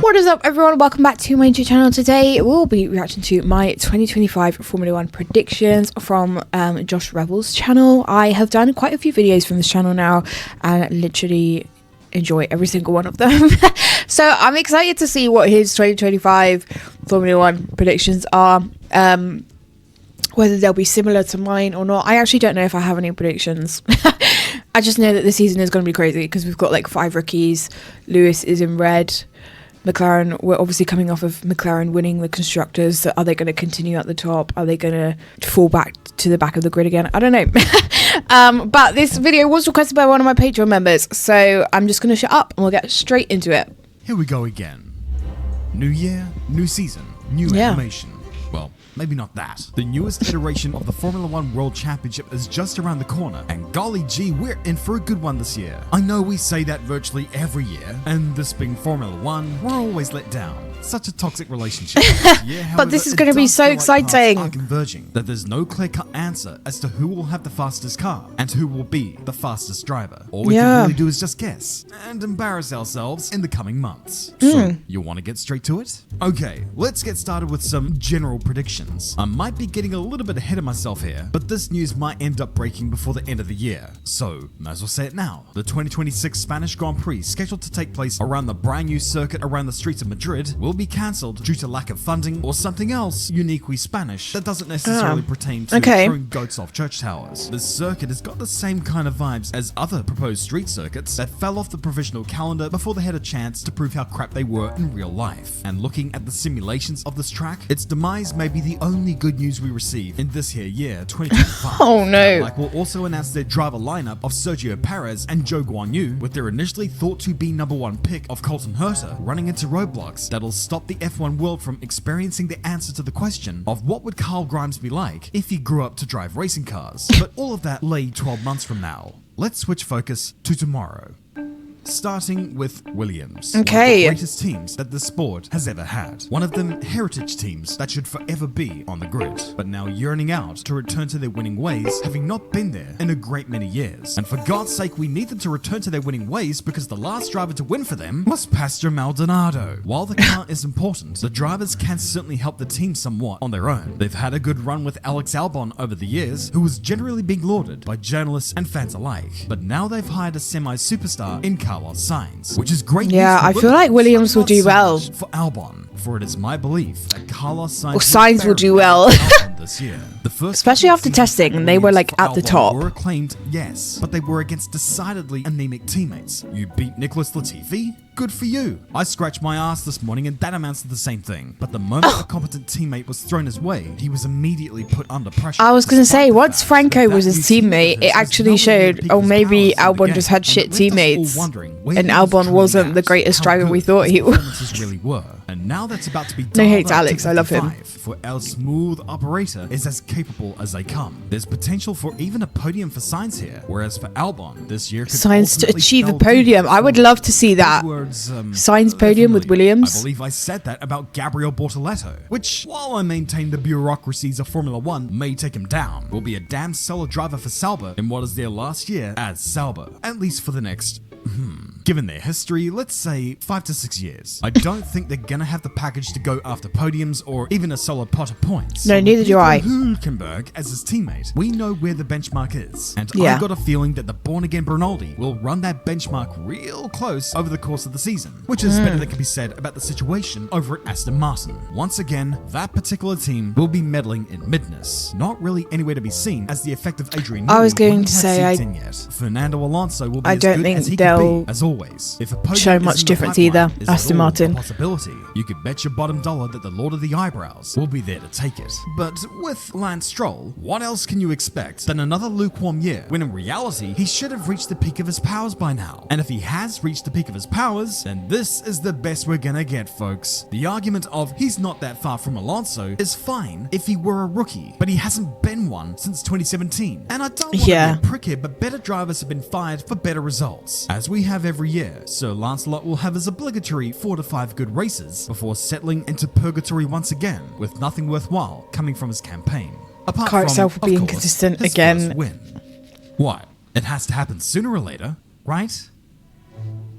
What is up, everyone? Welcome back to my YouTube channel. Today we'll be reacting to my 2025 Formula 1 predictions from Josh Rebel's channel. I have done quite a few videos from this channel now and literally enjoy every single one of them. So I'm excited to see what his 2025 Formula 1 predictions are, whether they'll be similar to mine or not. I actually don't know if I have any predictions. I just know that the season is going to be crazy because we've got like 5 rookies. Lewis is in red. McLaren, we're obviously coming off of McLaren winning the constructors. So are they going to continue at the top? Are they going to fall back to the back of the grid again? I don't know. But this video was requested by one of my Patreon members, so I'm just going to shut up and we'll get straight into it. Here we go again. New year, new season, new animation. Well, maybe not that. The newest iteration of the Formula 1 World Championship is just around the corner, and golly gee, we're in for a good one this year. I know we say that virtually every year, and this being Formula 1, we're always let down. Such a toxic relationship. But this is going to be so exciting. Are converging that there's no clear-cut answer as to who will have the fastest car and who will be the fastest driver. All we can really do is just guess and embarrass ourselves in the coming months. So, you want to get straight to it? Okay, let's get started with some general predictions. I might be getting a little bit ahead of myself here, but this news might end up breaking before the end of the year. So, might as well say it now. The 2026 Spanish Grand Prix, scheduled to take place around the brand new circuit around the streets of Madrid, will be cancelled due to lack of funding or something else uniquely Spanish that doesn't necessarily pertain to throwing goats off church towers. This circuit has got the same kind of vibes as other proposed street circuits that fell off the provisional calendar before they had a chance to prove how crap they were in real life. And looking at the simulations of this track, its demise may be the only good news we receive in this here year, 2025. Oh no. Like will also announce their driver lineup of Sergio Perez and Zhou Guanyu, with their initially thought to be #1 pick of Colton Herta running into roadblocks that'll stop the F1 world from experiencing the answer to the question of what would Carl Grimes be like if he grew up to drive racing cars. But all of that lay 12 months from now. Let's switch focus to tomorrow. Starting with Williams, one of the greatest teams that the sport has ever had. One of them heritage teams that should forever be on the grid, but now yearning out to return to their winning ways, having not been there in a great many years. And for God's sake, we need them to return to their winning ways because the last driver to win for them was Pastor Maldonado. While the car is important, the drivers can certainly help the team somewhat on their own. They've had a good run with Alex Albon over the years, who was generally being lauded by journalists and fans alike. But now they've hired a semi-superstar in Carlos Sainz, which is great. Yeah, I feel like Williams will do well for Albon, for it is my belief that Carlos Sainz will do well this year. The first, especially after testing, and they were like at the top. Were acclaimed, yes, but they were against decidedly anemic teammates. You beat Nicholas Latifi? Good for you. I scratched my ass this morning and that amounts to the same thing. But the moment a competent teammate was thrown his way, he was immediately put under pressure. I was going to say, once Franco was his teammate, it actually showed, oh, maybe Albon just had shit teammates and Albon wasn't the greatest driver we thought he was. Really were. And now that's about to be no hate to Alex, I love him. For our smooth operator is as capable as they come. There's potential for even a podium for Sainz here, whereas for Albon, this year could Sainz to achieve a podium. I would love to see that. Sainz podium with Williams. I believe I said that about Gabriel Bortoleto, which, while I maintain the bureaucracies of Formula 1 may take him down, will be a damn solid driver for Sauber in what is their last year as Sauber, at least for the next given their history, let's say 5 to 6 years. I don't think they're gonna have the package to go after podiums or even a solid pot of points. No, neither do I. Hülkenberg as his teammate, we know where the benchmark is, and I got a feeling that the born-again Bernaldi will run that benchmark real close over the course of the season, which is better than can be said about the situation over at Aston Martin. Once again, that particular team will be meddling in midness, not really anywhere to be seen as the effect of Adrian. I was going to say, Fernando Alonso will be I don't think they'll as always. If a show much difference either. Aston Martin. Possibility, you could bet your bottom dollar that the Lord of the Eyebrows will be there to take it. But with Lance Stroll, what else can you expect than another lukewarm year, when in reality, he should have reached the peak of his powers by now. And if he has reached the peak of his powers, then this is the best we're gonna get, folks. The argument of he's not that far from Alonso is fine if he were a rookie, but he hasn't been one since 2017. And I don't want to be a prick here, but better drivers have been fired for better results. As we have every year, Sir Lancelot will have his obligatory 4 to 5 good races before settling into purgatory once again, with nothing worthwhile coming from his campaign. Apart Car from, itself will be inconsistent his again. First win. What? It has to happen sooner or later, right?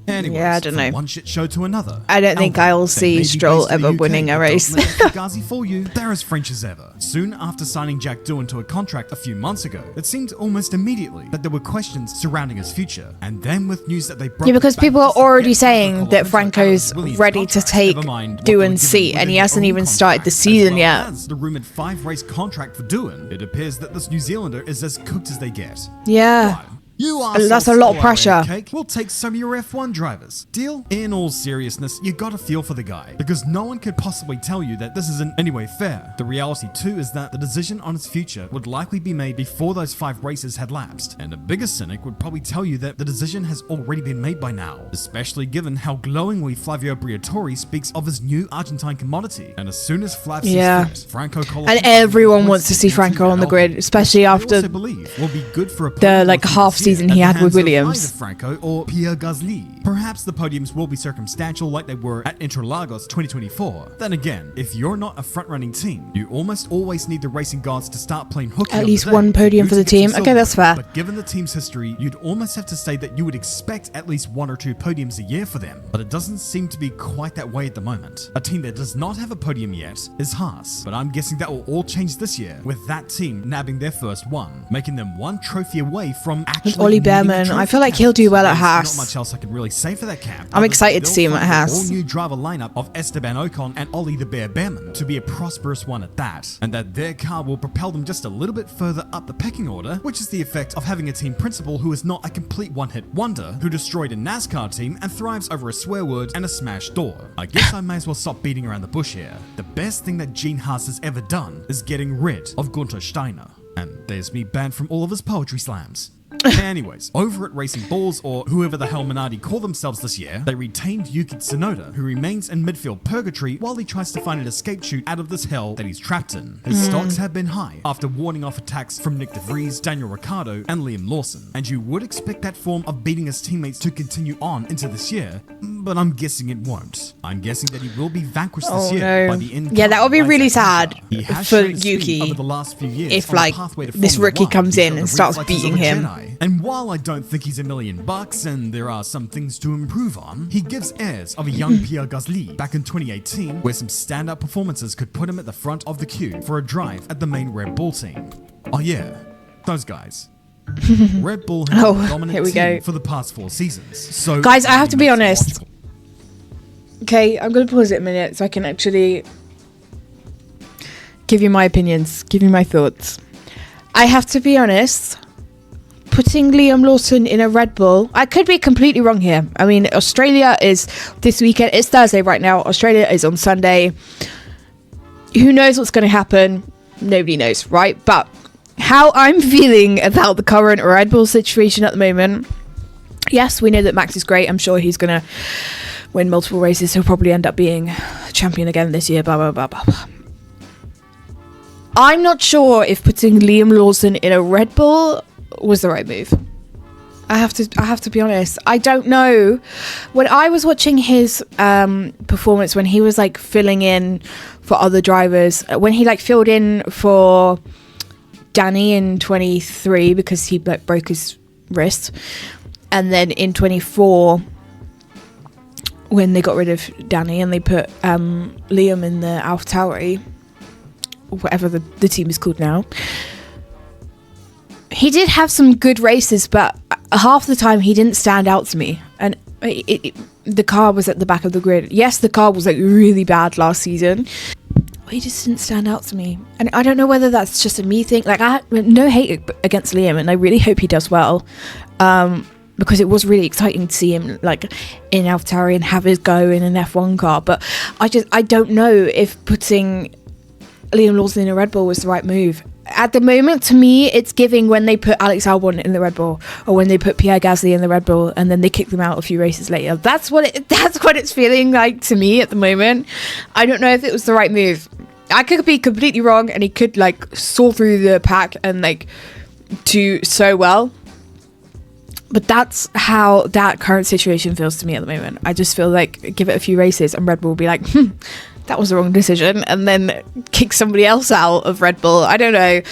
Anyways, Yeah, I don't know. from one shit show to another. I don't think Albon, I'll they see may be Stroll based in the ever UK, winning a but race. don't let Fugazi fool you, they're as French as ever. Soon after signing Jack Doohan to a contract a few months ago, it seemed almost immediately that there were questions surrounding his future. And then with news that they broke Yeah, because the bank people are just to already get saying Franco that Colapinto Franco's out of Williams' ready to contract, take never mind what they were Doohan's given seat, and within he their hasn't own even started the contract, season as well yet. as the rumored 5-race contract for Doohan. It appears that this New Zealander is as cooked as they get. Yeah. Right. You That's a lot of pressure. Cake. We'll take some of your F1 drivers. Deal? In all seriousness, you gotta feel for the guy, because no one could possibly tell you that this isn't anyway fair. The reality too is that the decision on his future would likely be made before those 5 races had lapsed, and a bigger cynic would probably tell you that the decision has already been made by now, especially given how glowingly Flavio Briatore speaks of his new Argentine commodity. And as soon as Flav sees fit, Franco Colapinto And everyone wants to see Franco on the grid, especially after I also believe will be good for a the like podium half this year season at he the had with hands of Williams. either Franco or Pierre Gasly. Perhaps the podiums will be circumstantial like they were at Interlagos 2024. Then again, if you're not a front-running team, you almost always need the racing gods to start playing hooky At on least the day. one podium Who for to the get some team. silver. Okay, that's fair. But given the team's history, you'd almost have to say that you would expect at least 1 or 2 podiums a year for them. But it doesn't seem to be quite that way at the moment. A team that does not have a podium yet is Haas. But I'm guessing that will all change this year, with that team nabbing their first one, making them 1 trophy away from actually With Ollie needing a Behrman, trophy I feel like cap. he'll do well at There's Haas. Not much else I can really say for that cap. I'm excited to see him at Haas. All new driver lineup of Esteban Ocon and Ollie the Bear Behrman to be a prosperous one at that, and that their car will propel them just a little bit further up the pecking order, which is the effect of having a team principal who is not a complete one-hit wonder, who destroyed a NASCAR team and thrives over a swear word and a smashed door. I guess I may as well stop beating around the bush here. The best thing that Gene Haas has ever done is getting rid of Gunther Steiner. And there's me banned from all of his poetry slams. Anyways, over at Racing Balls, or whoever the hell Minardi call themselves this year, they retained Yuki Tsunoda, who remains in midfield purgatory while he tries to find an escape chute out of this hell that he's trapped in. His stocks have been high after warding off attacks from Nick De Vries, Daniel Ricciardo, and Liam Lawson, and you would expect that form of beating his teammates to continue on into this year, but I'm guessing it won't. I'm guessing that he will be vanquished this year by the incoming. Yeah, that would be really Isaac sad Hasser. He has for shown speed Yuki over the last few years if, on the like, pathway to this Formula rookie 1 comes in because and of the starts reflexes of beating a him. Jedi. And while I don't think he's $1 million and there are some things to improve on, he gives airs of a young Pierre Gasly back in 2018, where some standout performances could put him at the front of the queue for a drive at the main Red Bull team. Oh yeah, those guys. Red Bull has been a dominant here we team go. for the past 4 seasons. So Guys, I have to be makes it honest. watchable. Okay, I'm going to pause it a minute so I can actually give you my opinions, give you my thoughts. I have to be honest, putting Liam Lawson in a Red Bull, I could be completely wrong here. I mean, Australia is this weekend. It's Thursday right now. Australia is on Sunday. Who knows what's going to happen? Nobody knows, right? But how I'm feeling about the current Red Bull situation at the moment, yes, we know that Max is great. I'm sure he's going to win multiple races. He'll probably end up being champion again this year, blah, blah, blah, blah, blah. I'm not sure if putting Liam Lawson in a Red Bull was the right move. I have to be honest. I don't know. When I was watching his performance, when he was like filling in for other drivers, when he like filled in for Danny in 23 because he like broke his wrist, and then in 24 when they got rid of Danny and they put Liam in the AlphaTauri, whatever the team is called now. He did have some good races, but half the time he didn't stand out to me. And the car was at the back of the grid. Yes, the car was like really bad last season. But he just didn't stand out to me. And I don't know whether that's just a me thing. Like, I had no hate against Liam, and I really hope he does well. Because it was really exciting to see him like in AlphaTauri and have his go in an F1 car. But I don't know if putting Liam Lawson in a Red Bull was the right move. At the moment, to me, it's giving when they put Alex Albon in the Red Bull, or when they put Pierre Gasly in the Red Bull, and then they kick them out a few races later. That's what it's feeling like to me at the moment. I don't know if it was the right move. I could be completely wrong, and he could like soar through the pack and like do so well. But that's how that current situation feels to me at the moment. I just feel like give it a few races, and Red Bull will be like, that was the wrong decision, and then kick somebody else out of Red Bull. I don't know.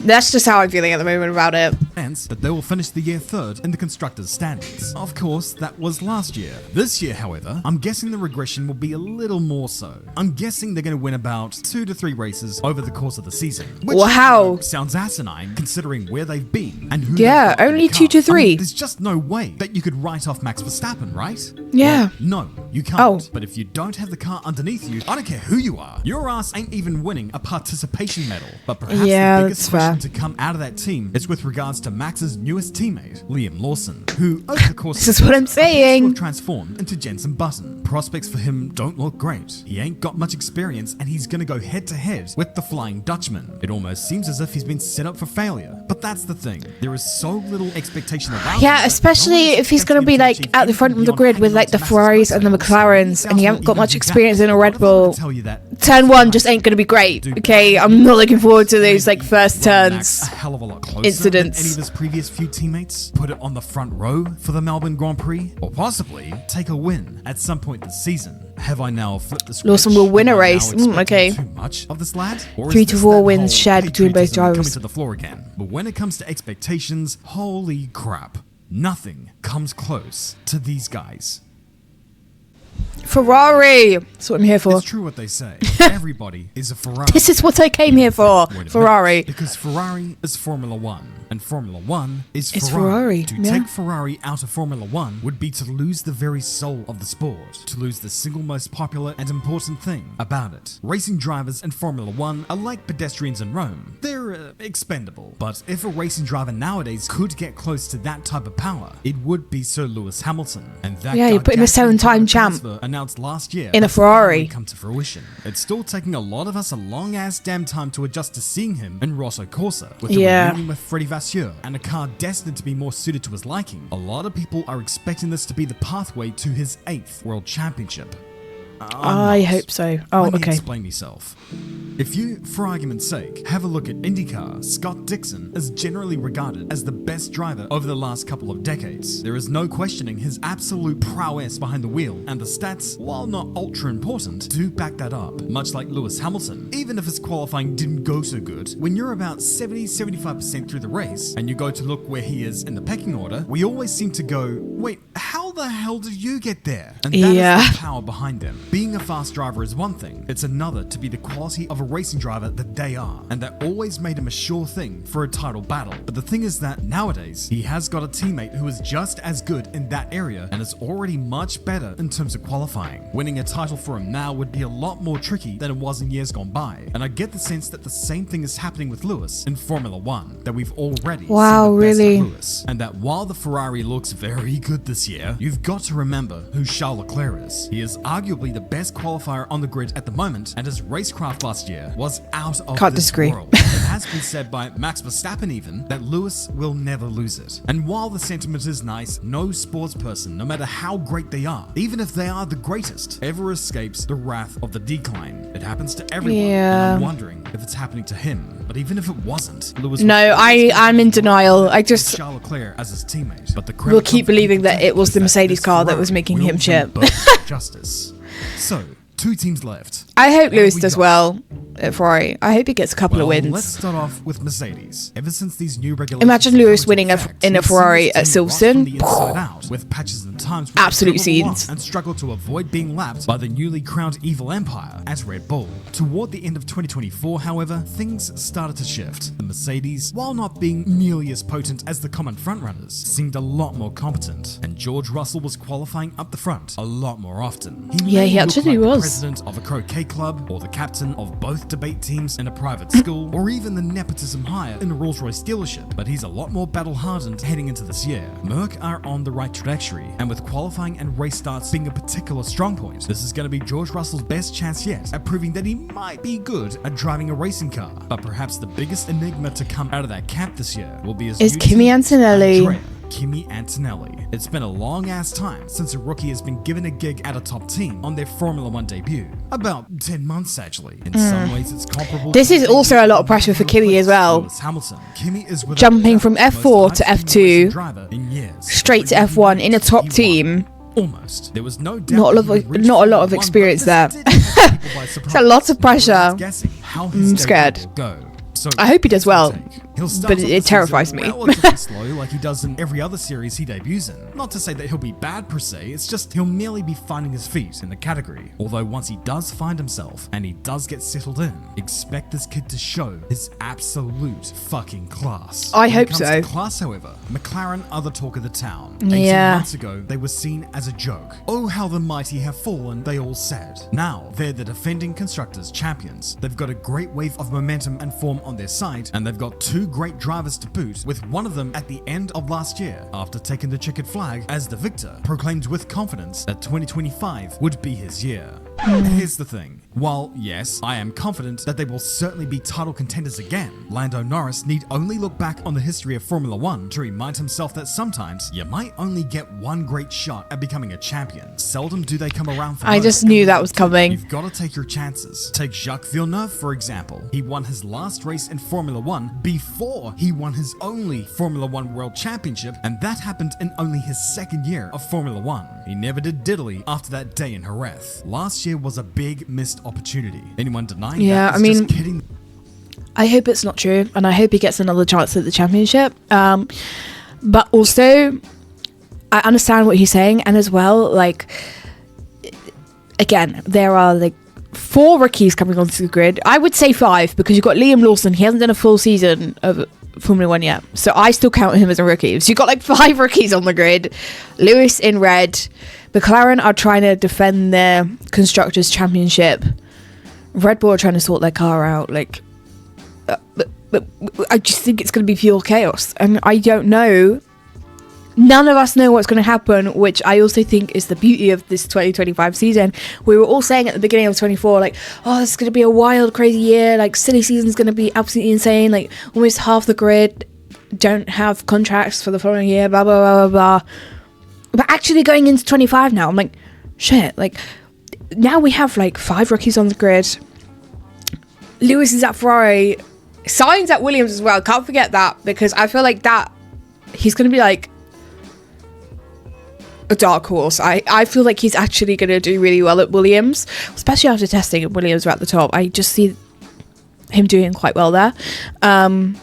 That's just how I'm feeling at the moment about it. Hence, that they will finish the year third in the constructors' standings. Of course, that was last year. This year, however, I'm guessing the regression will be a little more so. I'm guessing they're going to win about 2 to 3 races over the course of the season. Which Wow. sounds asinine considering where they've been and who Yeah, they've got in only the 2 to car. I 3. mean, there's just no way that you could write off Max Verstappen, right? Yeah. Well, no, you can't. Oh. But if you don't have the car underneath you, I don't care who you are. Your ass ain't even winning a participation medal. But perhaps Yeah, the that's biggest fair. question to come out of that team is with regards to Max's newest teammate, Liam Lawson, who over the course This of is what I'm appears to have saying. transformed into Jensen Button. Prospects for him don't look great. He ain't got much experience and he's gonna go head to head with the Flying Dutchman. It almost seems as if he's been set up for failure. But that's the thing. There is so little expectation around him Yeah, that especially no one if he's expects going to him be like achieve at the front of anything the grid beyond with like the hanging on to Ferraris and the Max's McLarens, and you haven't got much experience in a Red Bull. Tell you that Turn 1 just ain't going to be great. Okay, I'm not looking forward to those like first Max turns. a hell of a lot closer Incidents. than any of his previous few teammates, put it on the front row for the Melbourne Grand Prix, or possibly take a win at some point this season. Have I now flipped the switch? Lawson will win Am a I now race. expecting Okay. Too much of this lad? Or is 3 to this 4 that wins whole shared between both patriotism drivers. coming to the floor again? But when it comes to expectations, holy crap. Nothing comes close to these guys. Ferrari. That's what I'm here for. It's true what they say. Everybody is a Ferrari. This is what I came here for. Wait a minute, Ferrari. because Ferrari is Formula One, and Formula One is It's Ferrari. Ferrari, To yeah. take Ferrari out of Formula One would be to lose the very soul of the sport, to lose the single most popular and important thing about it. Racing drivers in Formula One are like pedestrians in Rome. They're expendable. But if a racing driver nowadays could get close to that type of power, it would be Sir Lewis Hamilton. And that Yeah, you're putting a gargantuan 7-time champ transfer announced last year in a has finally Ferrari. come to fruition. It's still taking a lot of us a long ass damn time to adjust to seeing him in Rosso Corsa with the Yeah. reunion with Freddie Vasseur and a car destined to be more suited to his liking. A lot of people are expecting this to be the pathway to his 8th World Championship. I hope so. Oh, Let me okay. explain myself. If you, for argument's sake, have a look at IndyCar, Scott Dixon is generally regarded as the best driver over the last couple of decades. There is no questioning his absolute prowess behind the wheel, and the stats, while not ultra important, do back that up. Much like Lewis Hamilton, even if his qualifying didn't go so good, when you're about 70-75% through the race, and you go to look where he is in the pecking order, we always seem to go, wait, how the hell did you get there? And that Yeah. is the power behind them. Being a fast driver is one thing, it's another to be the quality of a racing driver that they are, and that always made him a sure thing for a title battle. But the thing is that nowadays, he has got a teammate who is just as good in that area and is already much better in terms of qualifying. Winning a title for him now would be a lot more tricky than it was in years gone by, and I get the sense that the same thing is happening with Lewis in Formula One, that we've already Wow, seen the best really? of Lewis, and that while the Ferrari looks very good this year, you've got to remember who Charles Leclerc is. He is arguably the best qualifier on the grid at the moment, and his racecraft last year was out of Can't this disagree. world. It has been said by Max Verstappen even that Lewis will never lose it. And while the sentiment is nice, no sports person, no matter how great they are, even if they are the greatest, ever escapes the wrath of the decline. It happens to everyone, Yeah. and I'm wondering if it's happening to him. But even if it wasn't, Lewis No, would always I'm in with denial. I just Charles Leclerc as his teammate. But the will credit keep comes believing from that it was the that Mercedes this car that Ferrari was making will him do chip. both justice. So, 2 teams left. I hope What Lewis have we does got? well at Ferrari. I hope he gets a couple of Let's wins. start off with Mercedes. Ever since these new regulations Imagine have Lewis come winning into a- effect, in a we've seen Ferrari this at team rot Silverstone. from the inside out, with patches and times where they Absolute dribble along scenes. and struggle to avoid being lapped by the newly crowned evil empire at Red Bull. Toward the end of 2024, however, things started to shift. The Mercedes, while not being nearly as potent as the common frontrunners, seemed a lot more competent, and George Russell was qualifying up the front a lot more often. Yeah, he may look actually like the was. president of a croquet club, or the captain of both debate teams in a private school, or even the nepotism hire in a Rolls-Royce dealership, but he's a lot more battle-hardened heading into this year. Merc are on the right trajectory, and with qualifying and race starts being a particular strong point, this is going to be George Russell's best chance yet at proving that he might be good at driving a racing car. But perhaps the biggest enigma to come out of that camp this year will be his Is new Kimi teammate, Antonelli. Andrea Kimi Antonelli. It's been a long ass time since a rookie has been given a gig at a top team on their Formula One debut. About 10 months actually. In some ways it's comparable. This to is the also debut a lot of of pressure for Kimi as well. Lewis Hamilton. Kimi is without Jumping doubt from the most F4 to high-speed F2, racing driver in years. straight to Every F1 in a race top he team. won. Almost. There was no doubt Not a lot that he of- would reach not a lot of Formula One, but experience this there. did catch people by surprise. It's a lot of Everyone's pressure. guessing how his I'm debut scared. will go. So I hope he does well. take He'll start but off the it terrifies season me. relatively slow like he does in every other series he debuts in. Not to say that he'll be bad per se, it's just he'll merely be finding his feet in the category. Although once he does find himself and he does get settled in, expect this kid to show his absolute fucking class. I When hope it comes so. to class, however, McLaren are the talk of the town. 18 Yeah. months ago, they were seen as a joke. Oh, how the mighty have fallen, they all said. Now, they're the defending Constructors champions. They've got a great wave of momentum and form on their side, and they've got two great drivers to boot, with one of them at the end of last year, after taking the checkered flag as the victor, proclaimed with confidence that 2025 would be his year. Here's the thing. While, yes, I am confident that they will certainly be title contenders again, Lando Norris need only look back on the history of Formula 1 to remind himself that sometimes you might only get one great shot at becoming a champion. Seldom do they come around for I both. just knew that was coming. You've got to take your chances. Take Jacques Villeneuve, for example. He won his last race in Formula 1 before he won his only Formula 1 World Championship, and that happened in only his second year of Formula 1. He never did diddly after that day in Jerez. Last year was a big missed opportunity. Anyone denying that is just kidding. I hope it's not true, and I hope he gets another chance at the championship. But also, I understand what he's saying, and as well, like, again, there are like 4 rookies coming onto the grid. I would say 5 because you've got Liam Lawson. He hasn't done a full season of Formula 1 yet, so I still count him as a rookie. So you've got like 5 rookies on the grid. Lewis in red. McLaren are trying to defend their Constructors' Championship. Red Bull are trying to sort their car out. Like, but I just think it's going to be pure chaos, and I don't know. None of us know what's going to happen, which I also think is the beauty of this 2025 season. We were all saying at the beginning of 24, like, oh, this is going to be a wild, crazy year. Like, silly season's going to be absolutely insane. Like, almost half the grid don't have contracts for the following year, blah, blah, blah, blah, blah. But actually going into 25 now, I'm like, shit, like, now we have like 5 rookies on the grid. Lewis is at Ferrari. Sainz at Williams as well. Can't forget that, because I feel like that he's going to be like a dark horse. I feel like he's actually going to do really well at Williams, especially after testing at Williams are at the top. I just see him doing quite well there. So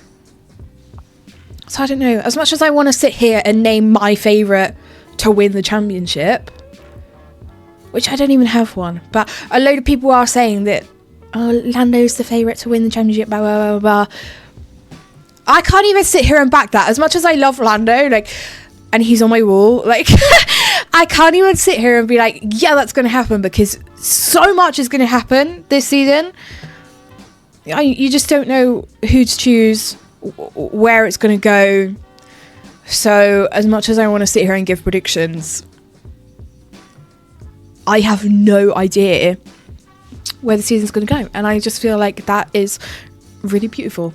I don't know. As much as I want to sit here and name my favourite to win the championship, which I don't even have one, but a load of people are saying that, oh, Lando's the favourite to win the championship, blah, blah, blah, blah. I can't even sit here and back that. As much as I love Lando, like, and he's on my wall, like, I can't even sit here and be like, yeah, that's going to happen, because so much is going to happen this season. You just don't know who to choose, where it's going to go. So as much as I want to sit here and give predictions, I have no idea where the season's going to go, and I just feel like that is really beautiful.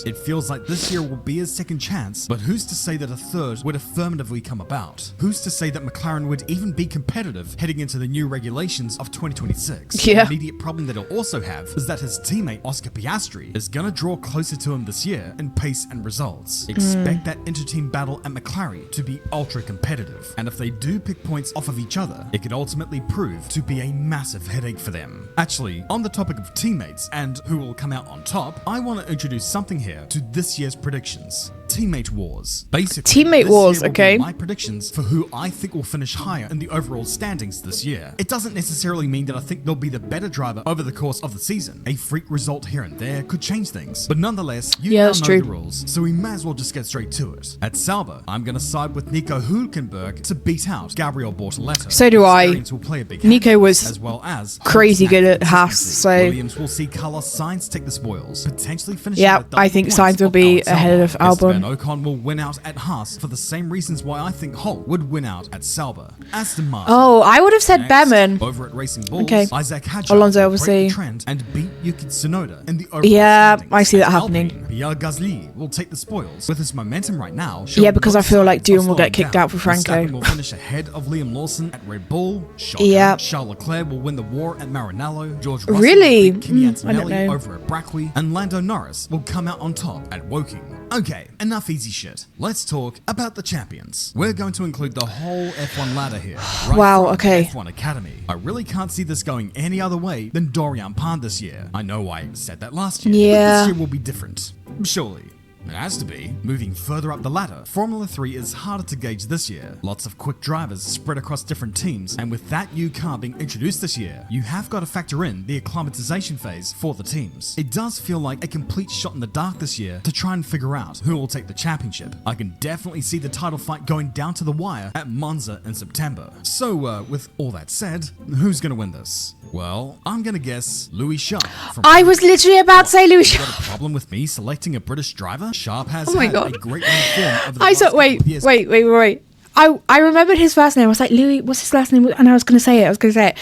It feels like this year will be his second chance, but who's to say that a third would affirmatively come about? Who's to say that McLaren would even be competitive heading into the new regulations of 2026? Yeah. The immediate problem that he'll also have is that his teammate Oscar Piastri is gonna draw closer to him this year in pace and results. Expect that inter-team battle at McLaren to be ultra competitive, and if they do pick points off of each other, it could ultimately prove to be a massive headache for them. Actually, on the topic of teammates and who will come out on top, I want to introduce something here to this year's predictions. Teammate wars. Basically, Teammate this wars, year will okay. be my predictions for who I think will finish higher in the overall standings this year. It doesn't necessarily mean that I think they'll be the better driver over the course of the season. A freak result here and there could change things, but nonetheless, you now that's know true. the rules, so we may as well just get straight to it. At Sauber, I'm going to side with Nico Hülkenberg to beat out Gabriel Bortoleto. So do I. Experience will play a big Nico hand, was as well as crazy good at Haas, consistency. so- Williams will see Carlos Sainz take the spoils, potentially finishing Yeah, with double I think points Sainz will be Alex ahead of Albon. Albon. Esteban Ocon will win out at Haas for the same reasons why I think Holt would win out at Sauber. Aston Martin. Oh, I would have said Next, Behrman. over at Racing Bulls, Okay. Isaac Hadjar Alonso, will break obviously. the trend and beat Yuki Tsunoda in the overall Yeah, standings. I see that At happening. Alpine, Pierre Gasly will take the spoils with his momentum right now. Yeah, because I feel like Dune Dune will get kicked out for Franco. Verstappen will finish ahead of Liam Lawson at Red Bull. Shocking. Yeah. Charles Leclerc will win the war at Maranello. George Russell Really? will beat Kimi I don't Antonelli know. over at Brackley, and Lando Norris will come out on top at Woking. Okay, enough easy shit. Let's talk about the champions. We're going to include the whole F1 ladder here. Right Wow, from okay. F1 Academy. I really can't see this going any other way than Dorian Pan this year. I know I said that last year, but Yeah. this year will be different. Surely. It has to be. Moving further up the ladder, Formula 3 is harder to gauge this year. Lots of quick drivers spread across different teams, and with that new car being introduced this year, you have got to factor in the acclimatization phase for the teams. It does feel like a complete shot in the dark this year to try and figure out who will take the championship. I can definitely see the title fight going down to the wire at Monza in September. So, with all that said, who's going to win this? Well, I'm going to guess Louis Sharp. I was literally about to say Louis Sharp. Got a problem with me selecting a British driver? Sharp has Oh my had God. a great run of form over the I last saw. couple of years. Wait. I remembered his first name. I was like, Louis. What's his last name? And I was gonna say it.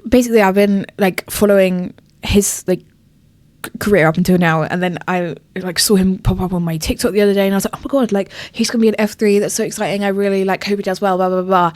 Basically, I've been like following his like career up until now, and then I like saw him pop up on my TikTok the other day, and I was like, oh my God, like he's gonna be an F3. That's so exciting. I really like hope he does well. Blah blah blah.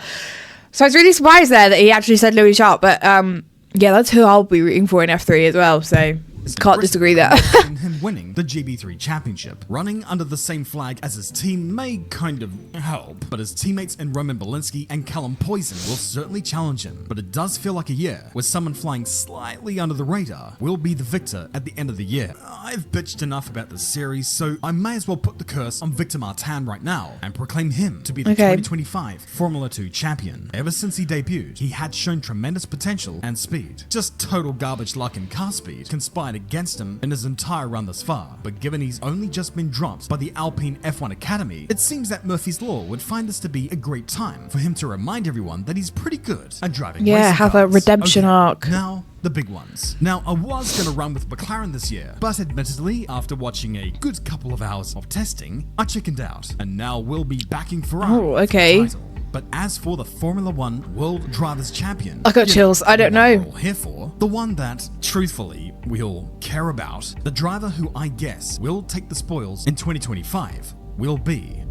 So I was really surprised there that he actually said Louis Sharp, but yeah, that's who I'll be rooting for in F3 as well. So. Can't disagree there. Him winning the GB3 championship. Running under the same flag as his team may kind of help, but his teammates in Roman Belinsky and Callum Poison will certainly challenge him. But it does feel like a year where someone flying slightly under the radar will be the victor at the end of the year. I've bitched enough about this series, so I may as well put the curse on Victor Martin right now and proclaim him to be the 2025 Formula 2 champion. Ever since he debuted, he had shown tremendous potential and speed. Just total garbage luck and car speed conspired against him in his entire run thus far, but given he's only just been dropped by the Alpine F1 Academy, it seems that Murphy's Law would find this to be a great time for him to remind everyone that he's pretty good at driving racing have cars. a redemption arc. Now, the big ones. Now, I was going to run with McLaren this year, but admittedly, after watching a good couple of hours of testing, I chickened out, and now we'll be backing Ferrari for the title. But as for the Formula 1 World Drivers' Champion, I got chills. I don't know. We're all here for the one that, truthfully, we all care about. The driver who I guess will take the spoils in 2025 will be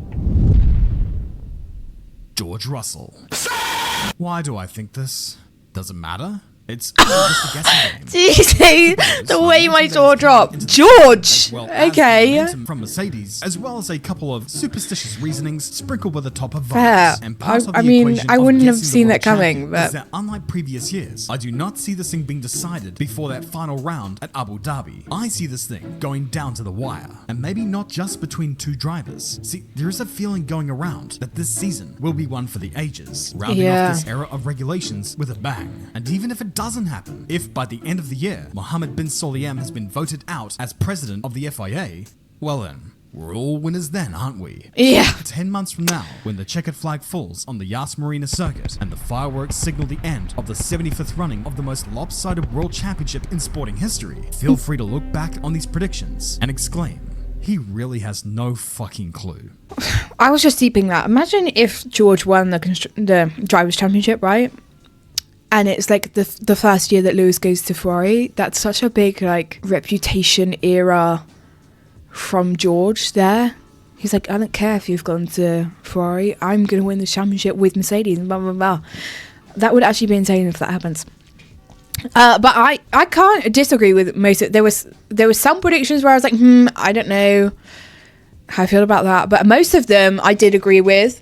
George Russell. Why do I think this? Does it matter? It's just a guessing game. Did you say the way my jaw dropped? George! Okay. From Mercedes, as well as a couple of superstitious reasonings sprinkled with a top of Fair. vibes. And part of the I mean, equation I of wouldn't have guessing the seen world that coming, champion but is that unlike previous years, I do not see this thing being decided before that final round at Abu Dhabi. I see this thing going down to the wire, and maybe not just between two drivers. See, there is a feeling going around that this season will be one for the ages, rounding off this era of regulations with a bang. And even if it doesn't happen, if by the end of the year, Mohammed bin Sulayem has been voted out as president of the FIA, well then, we're all winners then, aren't we? Yeah. 10 months from now, when the checkered flag falls on the Yas Marina circuit and the fireworks signal the end of the 75th running of the most lopsided world championship in sporting history, feel free to look back on these predictions and exclaim, he really has no fucking clue. I was just deeping that. Imagine if George won the Drivers' Championship, right? And it's like the first year that Lewis goes to Ferrari. That's such a big like reputation era from George there. He's like, I don't care if you've gone to Ferrari. I'm going to win the championship with Mercedes and blah, blah, blah. That would actually be insane if that happens. But I can't disagree with most of it. There was some predictions where I was like, I don't know how I feel about that. But most of them I did agree with.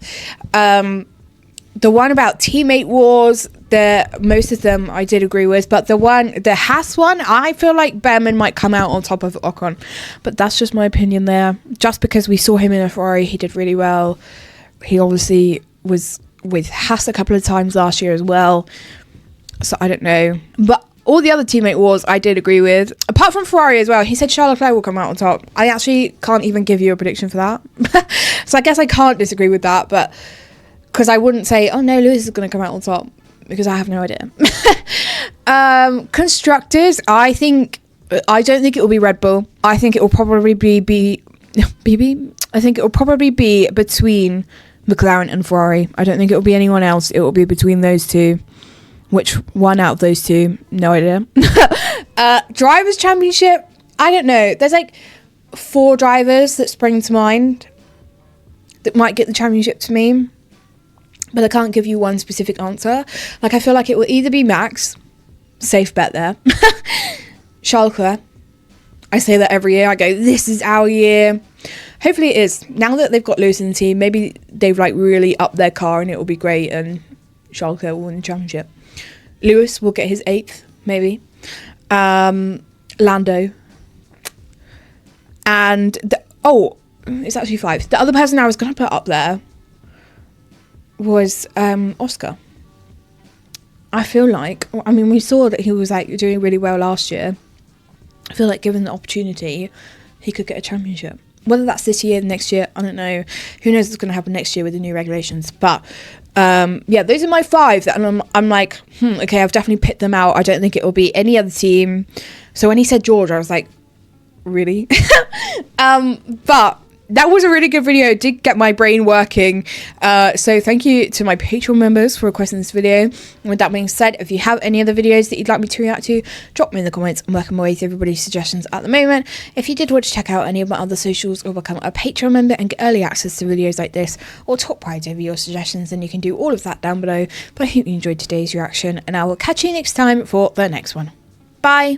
The one about teammate wars, most of them I did agree with, but the Haas one, I feel like Behrman might come out on top of Ocon, but that's just my opinion there. Just because we saw him in a Ferrari, he did really well. He obviously was with Haas a couple of times last year as well, so I don't know. But all the other teammate wars I did agree with, apart from Ferrari as well. He said Charles Leclerc will come out on top. I actually can't even give you a prediction for that, so I guess I can't disagree with that, but because I wouldn't say, oh no, Lewis is going to come out on top, because I have no idea. Constructors, I don't think it will be Red Bull. I think it will probably be I think it will probably be between McLaren and Ferrari. I don't think it will be anyone else. It will be between those two. Which one out of those two? No idea. Drivers' Championship, I don't know. There's like 4 drivers that spring to mind that might get the championship to me. But I can't give you one specific answer. Like, I feel like it will either be Max, safe bet there. Charles Leclerc. I say that every year. I go, this is our year. Hopefully it is. Now that they've got Lewis in the team, maybe they've like really upped their car and it will be great and Charles Leclerc will win the championship. Lewis will get his 8th, maybe. Lando. And it's actually 5. The other person I was going to put up there was Oscar. I feel like, I mean, we saw that he was like doing really well last year. I feel like given the opportunity, he could get a championship. Whether that's this year, next year, I don't know. Who knows what's going to happen next year with the new regulations. But yeah, those are my 5 that I'm like, okay, I've definitely picked them out. I don't think it will be any other team. So when he said George, I was like, really? But that was a really good video. It did get my brain working. So thank you to my Patreon members for requesting this video. And with that being said, if you have any other videos that you'd like me to react to, drop me in the comments. I'm working my way through everybody's suggestions at the moment. If you did want to check out any of my other socials or become a Patreon member and get early access to videos like this or top prize over your suggestions, then you can do all of that down below. But I hope you enjoyed today's reaction and I will catch you next time for the next one. Bye!